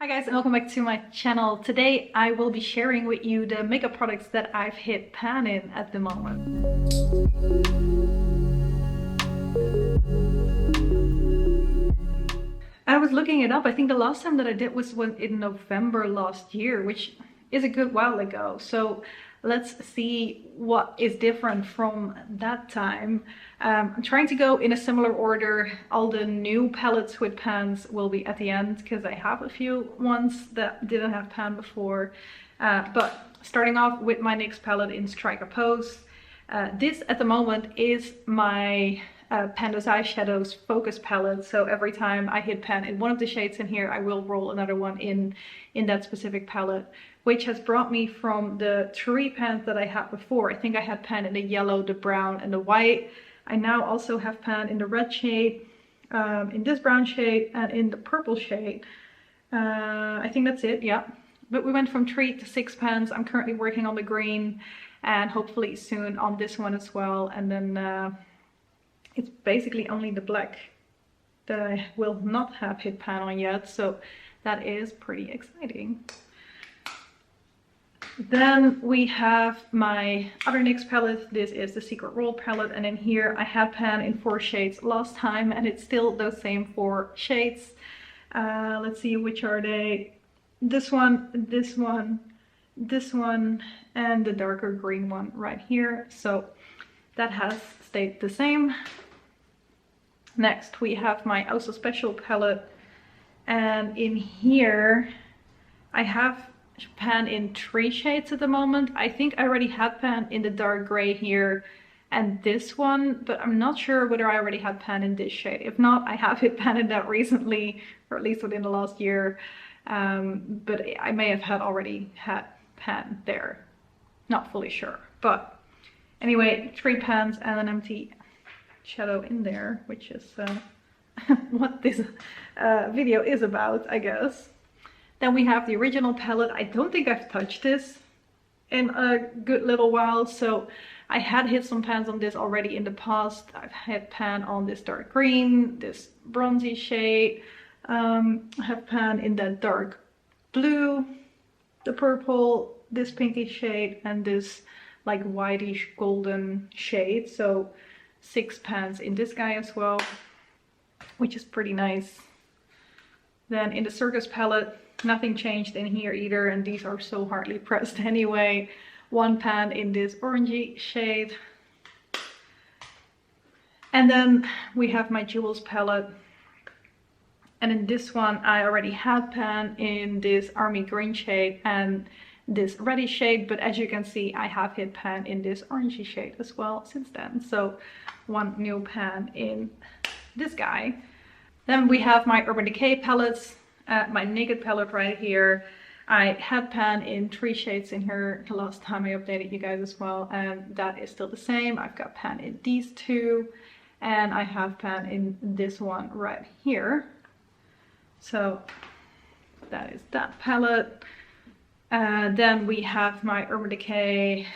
Hi guys, and welcome back to my channel. Today I will be sharing with you the makeup products that I've hit pan in at the moment. I was looking it up. I think the last time that I did was in November last year, which is a good while ago. So let's see what is different from that time. I'm trying to go in a similar order. All the new palettes with pans will be at the end because I have a few ones that didn't have pan before. But starting off with my NYX palette in Strik Pose. This at the moment is my Panda's Eyeshadows Focus palette. So every time I hit pan in one of the shades in here, I will roll another one in that specific palette, which has brought me from the 3 pans that I had before. I think I had pan in the yellow, the brown, and the white. I now also have pan in the red shade, in this brown shade, and in the purple shade. I think that's it, yeah. But we went from 3 to 6 pans. I'm currently working on the green and hopefully soon on this one as well. And then it's basically only the black that I will not have hit pan on yet. So that is pretty exciting. Then we have my other NYX palette. This is the Secret Roll palette, and in here I had pan in 4 shades last time, and it's still those same 4 shades. Let's see, which are they? This one, this one, this one, and the darker green one right here. So that has stayed the same. Next we have my Oh So Special palette, and in here I have pan in 3 shades at the moment. I think I already had pan in the dark gray here and this one, but I'm not sure whether I already had pan in this shade. If not, I have hit pan in that recently, or at least within the last year. But I may have already had pan there. Not fully sure. But anyway, 3 pans and an empty shadow in there, which is what this video is about, I guess. Then we have the original palette. I don't think I've touched this in a good little while, so I had hit some pans on this already in the past. I've had pan on this dark green, this bronzy shade. I have pan in that dark blue, the purple, this pinky shade, and this like whitish golden shade. So 6 pans in this guy as well, which is pretty nice. Then in the Circus palette, nothing changed in here either, and these are so hardly pressed anyway. 1 pan in this orangey shade. And then we have my Jewels palette. And in this one I already had pan in this army green shade and this reddish shade, but as you can see I have hit pan in this orangey shade as well since then. So 1 new pan in this guy. Then we have my Urban Decay palettes. My Naked palette right here. I had pan in 3 shades in here the last time I updated you guys as well, and that is still the same. I've got pan in these 2, and I have pan in this one right here. So that is that palette. Then we have my Urban Decay,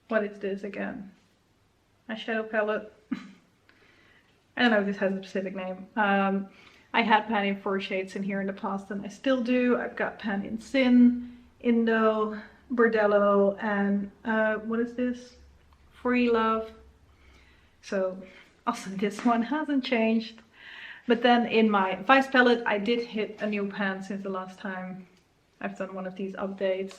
what is this again? Eyeshadow palette. I don't know if this has a specific name. I had pan in 4 shades in here in the past, and I still do. I've got pan in Sin, Indo, Bordello, and what is this? Free Love. So also this one hasn't changed. But then in my Vice palette, I did hit a new pan since the last time I've done one of these updates.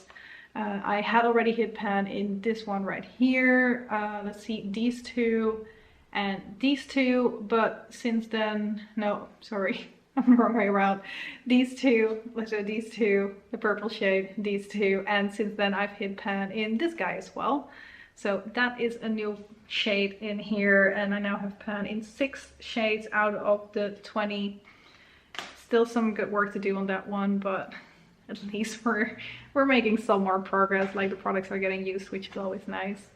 I had already hit pan in this one right here. Let's see, these 2. And these 2, but since then, no, sorry, I'm the wrong way around. These 2, let's do these 2, the purple shade, these 2, and since then I've hit pan in this guy as well. So that is a new shade in here, and I now have pan in 6 shades out of the 20. Still some good work to do on that one, but at least we're making some more progress, like the products are getting used, which is always nice.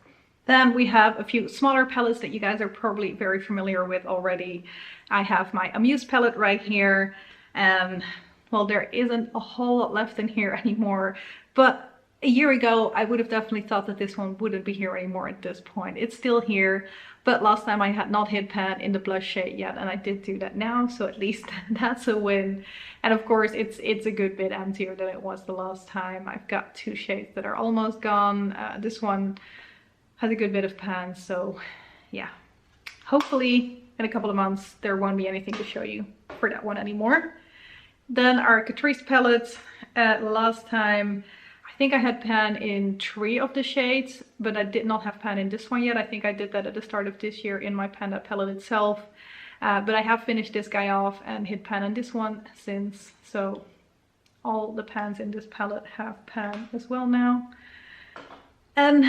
Then we have a few smaller palettes that you guys are probably very familiar with already. I have my Amuse palette right here, and well, there isn't a whole lot left in here anymore, but a year ago I would have definitely thought that this one wouldn't be here anymore at this point. It's still here, But last time I had not hit pan in the blush shade yet, and I did do that now, so at least that's a win. And of course it's a good bit emptier than it was the last time. I've got 2 shades that are almost gone. This one has a good bit of pan, so yeah. Hopefully in a couple of months there won't be anything to show you for that one anymore. Then our Catrice palettes. Last time I think I had pan in 3 of the shades, but I did not have pan in this one yet. I think I did that at the start of this year in my Panda palette itself. But I have finished this guy off and hit pan on this one since. So all the pans in this palette have pan as well now. And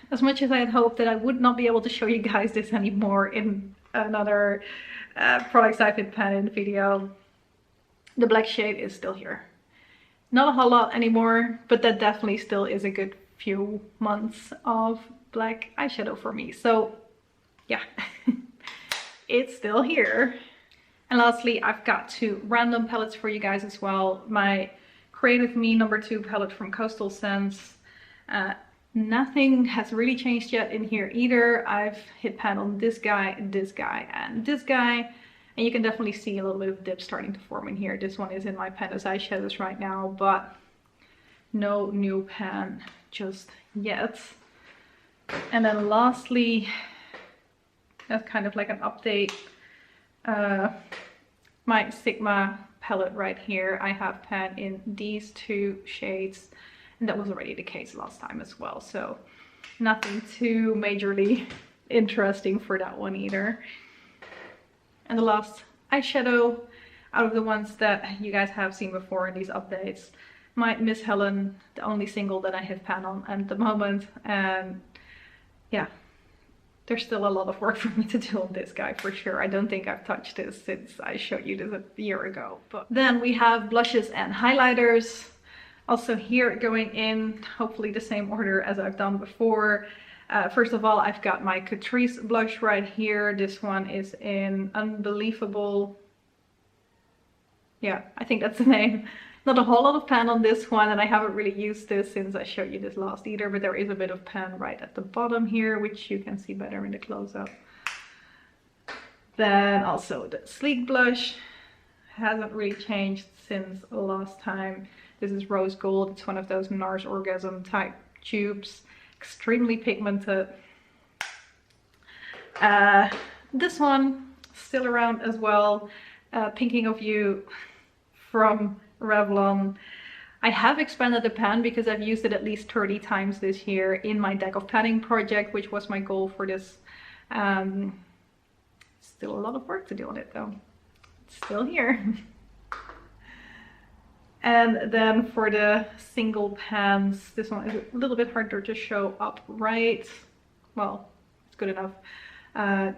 as much as I had hoped that I would not be able to show you guys this anymore in another products I've hit pan in video, the black shade is still here. Not a whole lot anymore, but that definitely still is a good few months of black eyeshadow for me. So yeah, it's still here. And lastly, I've got 2 random palettes for you guys as well. My Creative Me #2 palette from Coastal Scents. Nothing has really changed yet in here either. I've hit pan on this guy, and this guy. And you can definitely see a little bit of dip starting to form in here. This one is in my Panda's eyeshadows right now, but no new pan just yet. And then lastly, that's kind of like an update. My Sigma palette right here. I have pan in these 2 shades, and that was already the case last time as well. So nothing too majorly interesting for that one either. And the last eyeshadow out of the ones that you guys have seen before in these updates, my Miss Helen, the only single that I hit pan on at the moment. And yeah, there's still a lot of work for me to do on this guy for sure. I don't think I've touched this since I showed you this a year ago. But then we have blushes and highlighters. Also here going in, hopefully the same order as I've done before. First of all, I've got my Catrice blush right here. This one is in Unbelievable. Yeah, I think that's the name. Not a whole lot of pan on this one, and I haven't really used this since I showed you this last either, but there is a bit of pan right at the bottom here, which you can see better in the close-up. Then also the Sleek blush hasn't really changed since last time. This is Rose Gold. It's one of those NARS Orgasm type tubes. Extremely pigmented. This one still around as well. Pinking of You from Revlon. I have expanded the pan because I've used it at least 30 times this year in my deck of padding project, which was my goal for this. Still a lot of work to do on it though. It's still here. And then for the single pans, this one is a little bit harder to show upright. Well, it's good enough.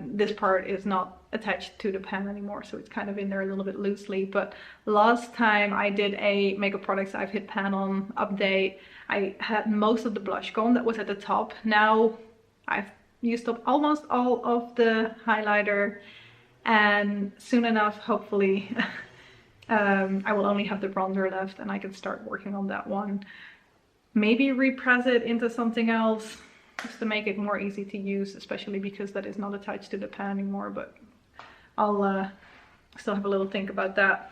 This part is not attached to the pan anymore, so it's kind of in there a little bit loosely. But last time I did a makeup products I've hit pan on update, I had most of the blush gone that was at the top. Now I've used up almost all of the highlighter, and soon enough, hopefully, I will only have the bronzer left and I can start working on that one. Maybe repress it into something else just to make it more easy to use, especially because that is not attached to the pan anymore, but I'll still have a little think about that.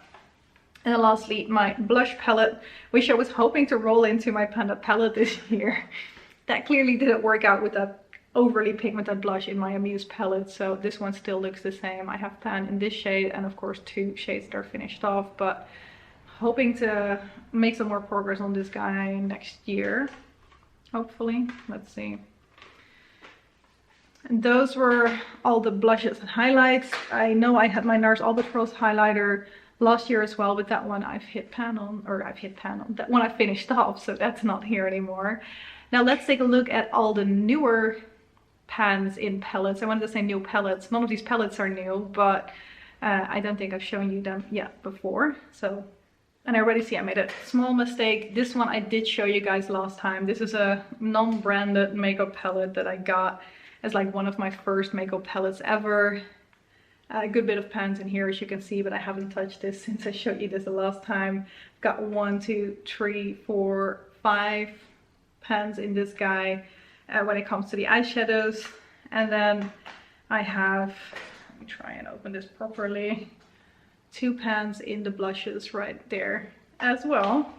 And then lastly, my blush palette, which I was hoping to roll into my Panda palette this year. That clearly didn't work out with that overly pigmented blush in my Amuse palette, so this one still looks the same. I have pan in this shade and of course 2 shades that are finished off, but hoping to make some more progress on this guy next year, hopefully. Let's see. And those were all the blushes and highlights. I know I had my NARS Albatross highlighter last year as well, but that one I've hit pan on, that one I finished off, so that's not here anymore. Now let's take a look at all the newer pans in palettes. I wanted to say new palettes. None of these palettes are new, but I don't think I've shown you them yet before. So, and I already see I made a small mistake. This one I did show you guys last time. This is a non-branded makeup palette that I got as like one of my first makeup palettes ever. A good bit of pans in here, as you can see, but I haven't touched this since I showed you this the last time. Got 1, 2, 3, 4, 5 pans in this guy when it comes to the eyeshadows. And then I have, let me try and open this properly, 2 pans in the blushes right there as well.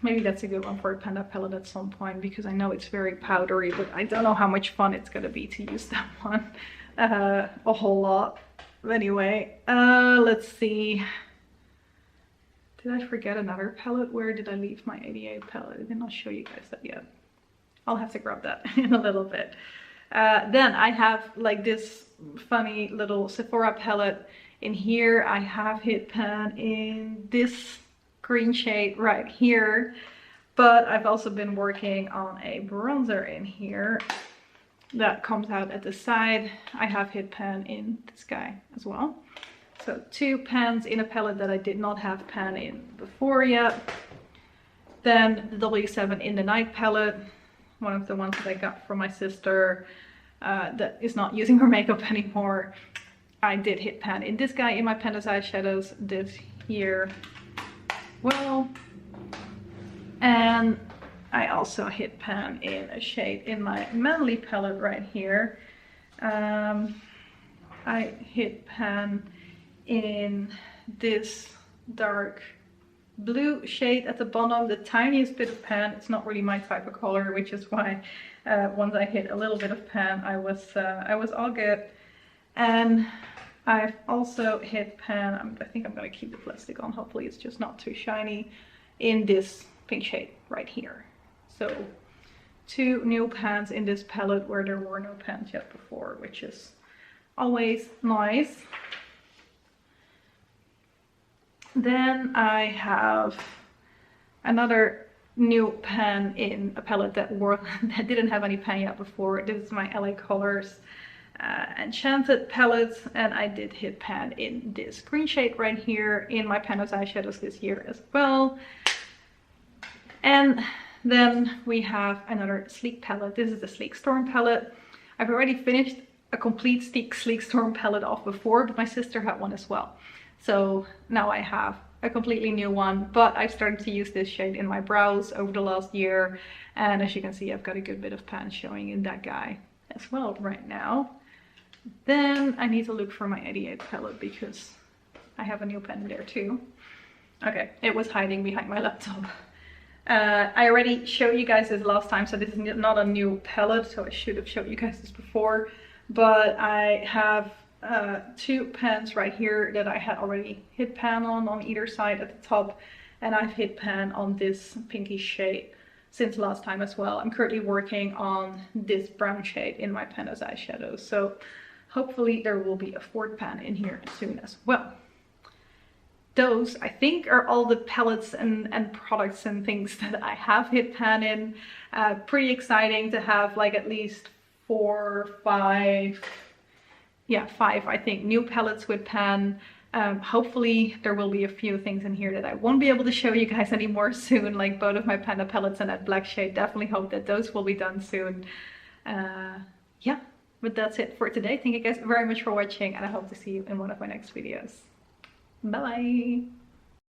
Maybe that's a good one for a Panda palette at some point, because I know it's very powdery, but I don't know how much fun it's gonna be to use that one a whole lot. But anyway, let's see. Did I forget another palette? Where did I leave my 88 palette? I did not show you guys that yet. I'll have to grab that in a little bit. Then I have like this funny little Sephora palette. In here I have hit pan in this green shade right here, but I've also been working on a bronzer in here that comes out at the side. I have hit pan in this guy as well. So 2 pans in a palette that I did not have pan in before yet. Then the W7 in the Night palette, one of the ones that I got from my sister that is not using her makeup anymore. I did hit pan in this guy in my Panda's eyeshadows this year. Well, and I also hit pan in a shade in my Manly palette right here. I hit pan in this dark blue shade at the bottom, the tiniest bit of pan. It's not really my type of color, which is why once I hit a little bit of pan, I was all good. And I've also hit pan, I think I'm gonna keep the plastic on, hopefully it's just not too shiny, in this pink shade right here. So 2 new pans in this palette where there were no pans yet before, which is always nice. Then I have another new pan in a palette that didn't have any pan yet before. This is my LA Colors Enchanted palette, and I did hit pan in this green shade right here in my Panda's eyeshadows this year as well. And then we have another Sleek palette. This is the Sleek Storm palette. I've already finished a complete Sleek Storm palette off before, but my sister had one as well. So now I have a completely new one, but I've started to use this shade in my brows over the last year. And as you can see, I've got a good bit of pan showing in that guy as well right now. Then I need to look for my 88 palette because I have a new pen there too. Okay, it was hiding behind my laptop. I already showed you guys this last time, so this is not a new palette, so I should have showed you guys this before. But I have 2 pans right here that I had already hit pan on either side at the top, and I've hit pan on this pinky shade since last time as well. I'm currently working on this brown shade in my Panda's eyeshadows, so hopefully there will be a 4th pan in here soon as well. Those, I think, are all the palettes and products and things that I have hit pan in. Pretty exciting to have like at least 4, 5, yeah, 5 I think new palettes with pan. Hopefully there will be a few things in here that I won't be able to show you guys anymore soon, like both of my Panda palettes and that black shade. Definitely hope that those will be done soon. Yeah, but that's it for today. Thank you guys very much for watching, and I hope to see you in one of my next videos. Bye bye.